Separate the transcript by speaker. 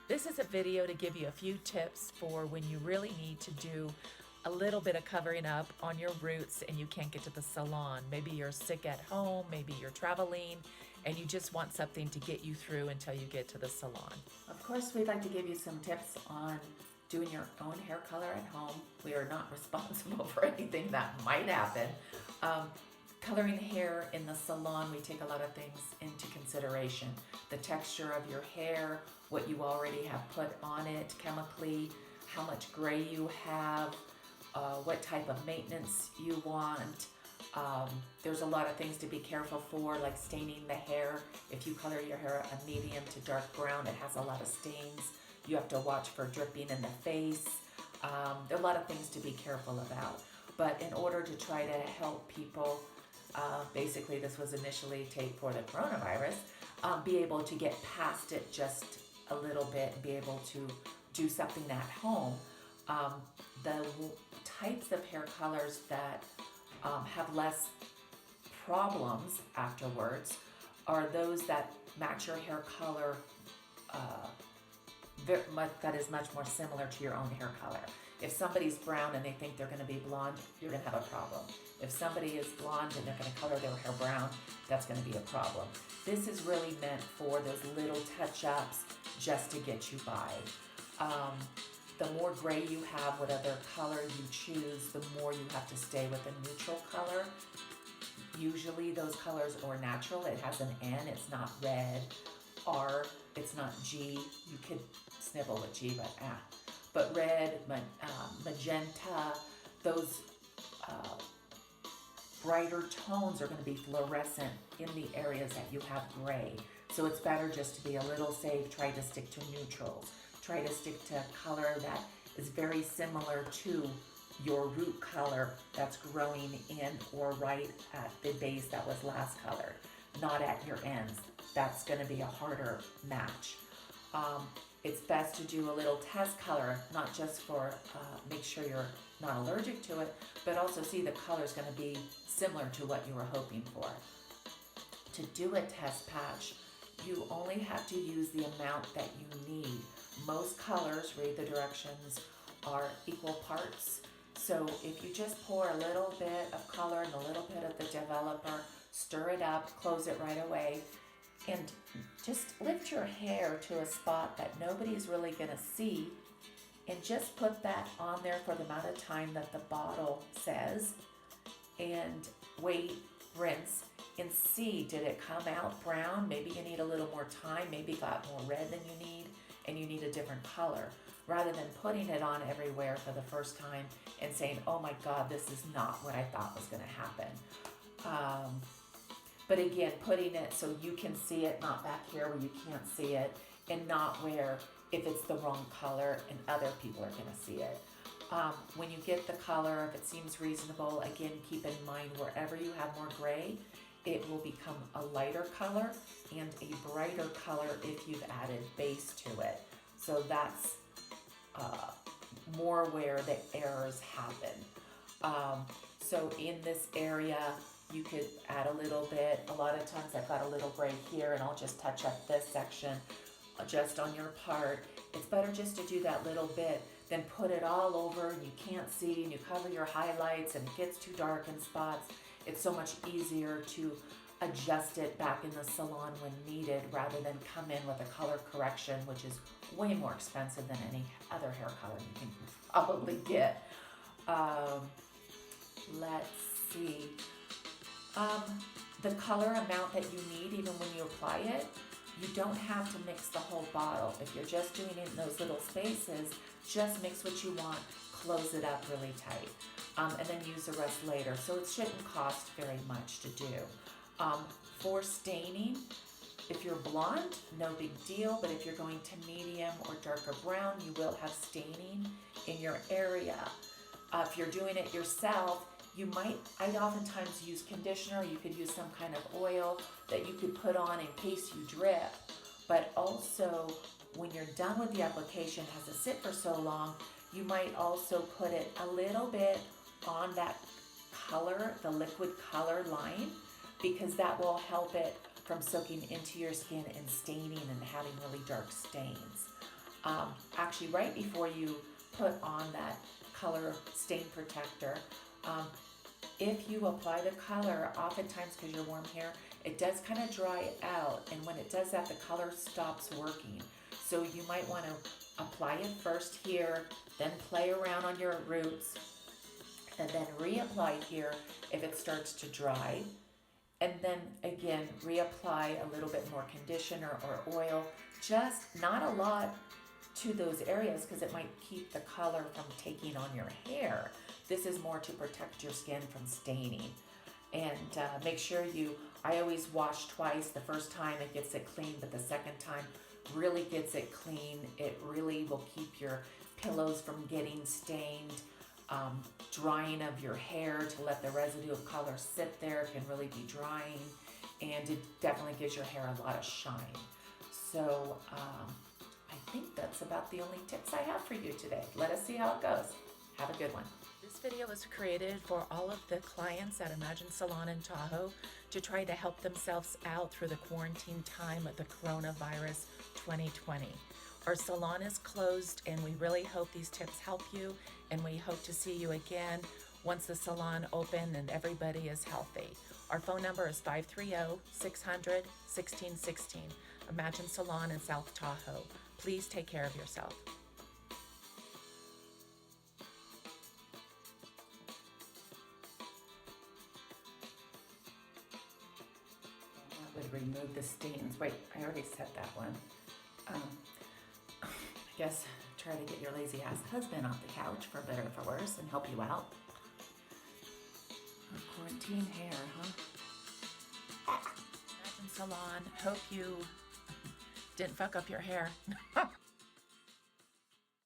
Speaker 1: This is a video to give you a few tips for when you really need to do a little bit of covering up on your roots and you can't get to the salon. Maybe you're sick at home, maybe you're traveling, and you just want something to get you through until you get to the salon.
Speaker 2: Of course, we'd like to give you some tips on doing your own hair color at home. We are not responsible for anything that might happen. Coloring hair in the salon, we take a lot of things into consideration. The texture of your hair, what you already have put on it chemically, how much gray you have, what type of maintenance you want. There's a lot of things to be careful for, like staining the hair. If you color your hair a medium to dark brown, it has a lot of stains. You have to watch for dripping in the face. There are a lot of things to be careful about. But in order to try to help people, basically this was initially taped for the coronavirus, be able to get past it just a little bit and be able to do something at home. The types of hair colors that have less problems afterwards are those that match your hair color that is much more similar to your own hair color. If somebody's brown and they think they're going to be blonde, you're going to have a problem. If somebody is blonde and they're going to color their hair brown, that's going to be a problem. This is really meant for those little touch-ups just to get you by. The more gray you have, whatever color you choose, the more you have to stay with a neutral color. Usually those colors are natural. It has an N, it's not red. R, it's not G. You could snivel with G, but red, magenta, those brighter tones are going to be fluorescent in the areas that you have gray. So it's better just to be a little safe. Try to stick to neutrals. Try to stick to color that is very similar to your root color that's growing in or right at the base that was last colored, not at your ends. That's going to be a harder match. It's best to do a little test color, not just for make sure you're not allergic to it, but also see the color is going to be similar to what you were hoping for. To do a test patch, you only have to use the amount that you need. Most colors, read the directions, are equal parts. So if you just pour a little bit of color and a little bit of the developer, stir it up, close it right away, and just lift your hair to a spot that nobody's really going to see, and just put that on there for the amount of time that the bottle says, and wait, rinse, and see, did it come out brown? Maybe you need a little more time, maybe it got more red than you need, and you need a different color, rather than putting it on everywhere for the first time and saying, oh my God, this is not what I thought was going to happen. But again, putting it so you can see it, not back here where you can't see it, and not where if it's the wrong color and other people are going to see it. When you get the color, if it seems reasonable, again, keep in mind wherever you have more gray, it will become a lighter color and a brighter color if you've added base to it. So that's more where the errors happen. So in this area, you could add a little bit. A lot of times I've got a little gray here and I'll just touch up this section just on your part. It's better just to do that little bit than put it all over and you can't see and you cover your highlights and it gets too dark in spots. It's so much easier to adjust it back in the salon when needed rather than come in with a color correction, which is way more expensive than any other hair color you can probably get. Let's see. The color amount that you need, even when you apply it, you don't have to mix the whole bottle. If you're just doing it in those little spaces, just mix what you want, close it up really tight, and then use the rest later. So it shouldn't cost very much to do. For staining, if you're blonde, no big deal, but if you're going to medium or darker brown, you will have staining in your area. If you're doing it yourself, I'd oftentimes use conditioner. You could use some kind of oil that you could put on in case you drip. But also, when you're done with the application, it has to sit for so long, you might also put it a little bit on that color, the liquid color line, because that will help it from soaking into your skin and staining and having really dark stains. actually right before you put on that color stain protector, if you apply the color, oftentimes because you're warm hair, it does kind of dry out, and when it does that, the color stops working. So you might want to apply it first here, then play around on your roots, and then reapply here if it starts to dry. And then again, reapply a little bit more conditioner or oil, just not a lot to those areas because it might keep the color from taking on your hair. This is more to protect your skin from staining. And make sure I always wash twice. The first time it gets it clean, but the second time really gets it clean. It really will keep your pillows from getting stained. Drying of your hair to let the residue of color sit there can really be drying, and it definitely gives your hair a lot of shine. So I think that's about the only tips I have for you today. Let us see how it goes. Have a good one.
Speaker 1: This video was created for all of the clients at Imagine Salon in Tahoe to try to help themselves out through the quarantine time of the coronavirus 2020. Our salon is closed, and we really hope these tips help you, and we hope to see you again once the salon open and everybody is healthy. Our phone number is 530-600-1616. Imagine Salon in South Tahoe. Please take care of yourself.
Speaker 2: That would remove the stains. Wait, I already said that one. I guess try to get your lazy ass husband off the couch, for better or for worse, and help you out. Quarantine hair, huh?
Speaker 1: Imagine Salon, hope you didn't fuck up your hair.